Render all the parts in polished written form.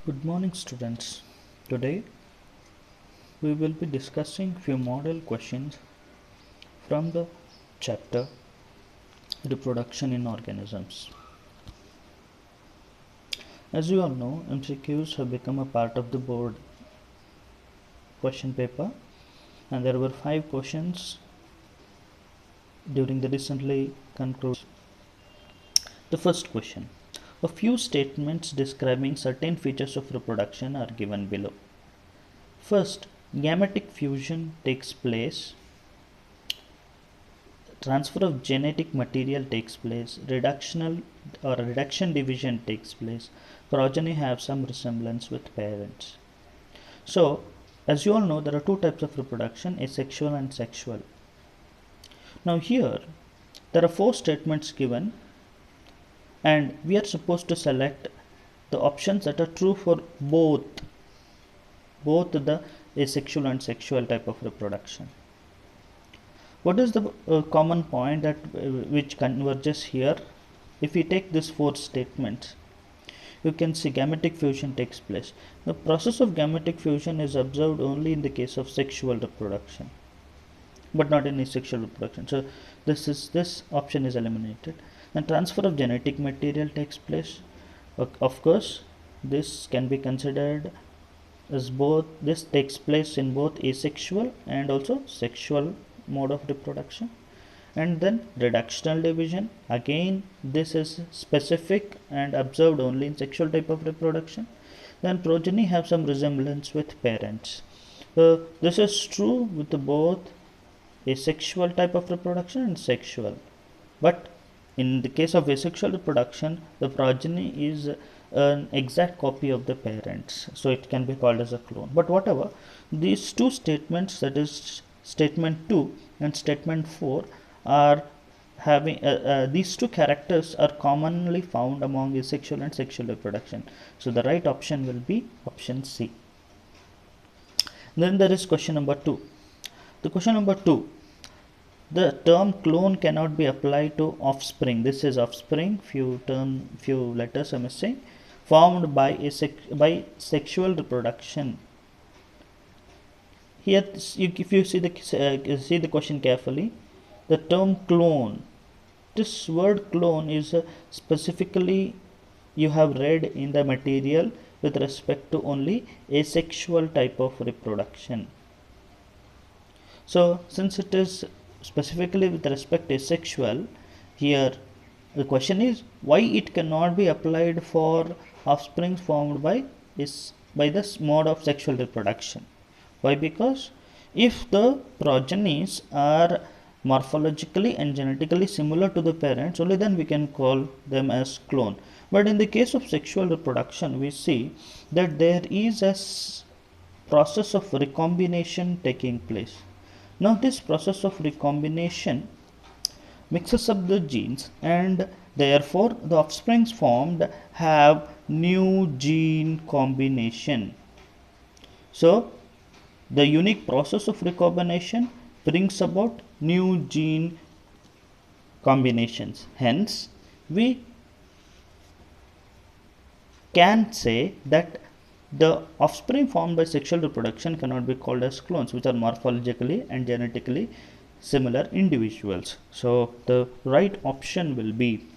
Good morning, students. Today we will be discussing few model questions from the chapter Reproduction in Organisms. As you all know, MCQs have become a part of the board question paper, and there were 5 questions during the recently concluded. The first question: a few statements describing certain features of reproduction are given below. First, gametic fusion takes place, transfer of genetic material takes place, reduction division takes place, progeny have some resemblance with parents. So, as you all know, there are two types of reproduction, asexual and sexual. Now here, there are 4 statements given, and we are supposed to select the options that are true for both the asexual and sexual type of reproduction. What is the common point that which converges here? If we take these 4 statements, you can see gametic fusion takes place. The process of gametic fusion is observed only in the case of sexual reproduction, but not in asexual reproduction. So this option is eliminated. And transfer of genetic material takes place. Of course, this can be considered as both. This takes place in both asexual and also sexual mode of reproduction. And then reductional division, again this is specific and observed only in sexual type of reproduction. Then progeny have some resemblance with parents. This is true with both asexual type of reproduction and sexual, but in the case of asexual reproduction, the progeny is an exact copy of the parents, so it can be called as a clone. But whatever, these two statements, that is statement 2 and statement 4, are having these two characters are commonly found among asexual and sexual reproduction. So the right option will be option C. Then there is question number 2. The question number 2, the term clone cannot be applied to offspring. This is offspring, few letters are missing, formed by sexual reproduction. Here, if you see the question carefully, the term clone, this word clone is specifically you have read in the material with respect to only asexual type of reproduction. So since it is specifically with respect to asexual, here the question is why it cannot be applied for offspring formed by this mode of sexual reproduction. Why? Because if the progenies are morphologically and genetically similar to the parents, only then we can call them as clone. But in the case of sexual reproduction, we see that there is a process of recombination taking place. Now this process of recombination mixes up the genes, and therefore the offsprings formed have new gene combination. So the unique process of recombination brings about new gene combinations. Hence, we can say that the offspring formed by sexual reproduction cannot be called as clones, which are morphologically and genetically similar individuals. So the right option will be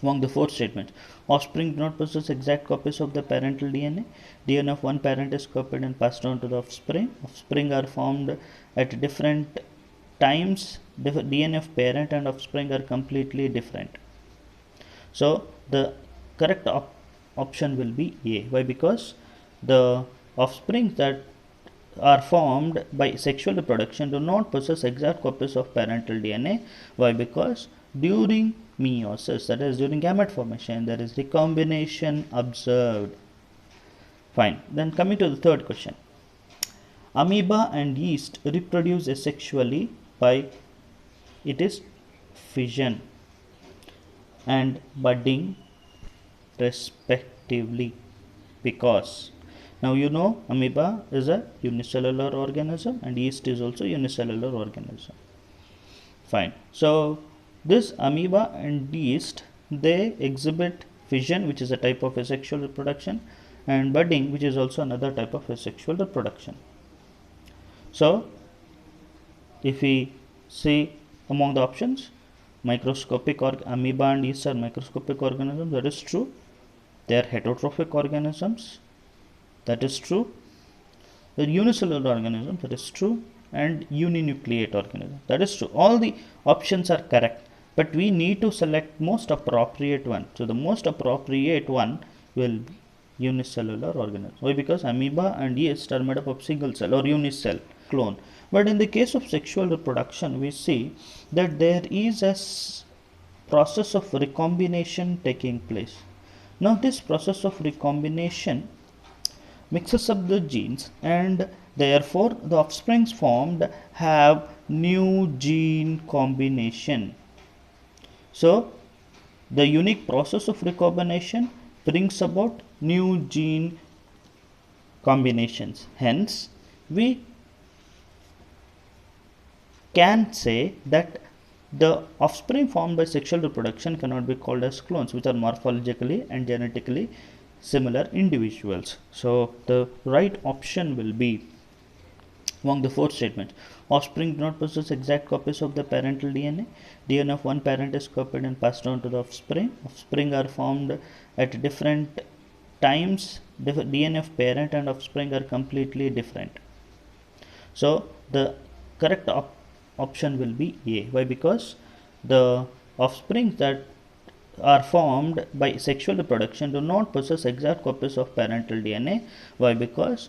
among the 4 statements. Offspring do not possess exact copies of the parental DNA. DNA of one parent is copied and passed on to the offspring. Offspring are formed at different times. The DNA of parent and offspring are completely different. So the correct option will be A. Why? Because the offspring that are formed by sexual reproduction do not possess exact copies of parental DNA. Why? Because during meiosis, that is during gamete formation, there is recombination observed. Fine. Then coming to the third question. Amoeba and yeast reproduce asexually by fission and budding respectively, because now you know amoeba is a unicellular organism and yeast is also unicellular organism. Fine. So this amoeba and yeast, they exhibit fission, which is a type of asexual reproduction, and budding, which is also another type of asexual reproduction. So if we see among the options, microscopic amoeba and yeast are microscopic organisms, that is true. They are heterotrophic organisms, that is true. The unicellular organisms, that is true, and uninucleate organisms, that is true. All the options are correct, but we need to select most appropriate one. So the most appropriate one will be unicellular organisms. Why? Because amoeba and yeast are made up of single cell or unicell clone. But in the case of sexual reproduction, we see that there is a process of recombination taking place. Now this process of recombination mixes up the genes, and therefore the offsprings formed have new gene combination. So the unique process of recombination brings about new gene combinations. Hence we can say that the offspring formed by sexual reproduction cannot be called as clones, which are morphologically and genetically similar individuals. So the right option will be among the four statements. Offspring do not possess exact copies of the parental DNA. DNA of one parent is copied and passed on to the offspring. Offspring are formed at different times. DNA of parent and offspring are completely different. So the correct option will be A. Why? Because the offspring that are formed by sexual reproduction do not possess exact copies of parental DNA. Why? Because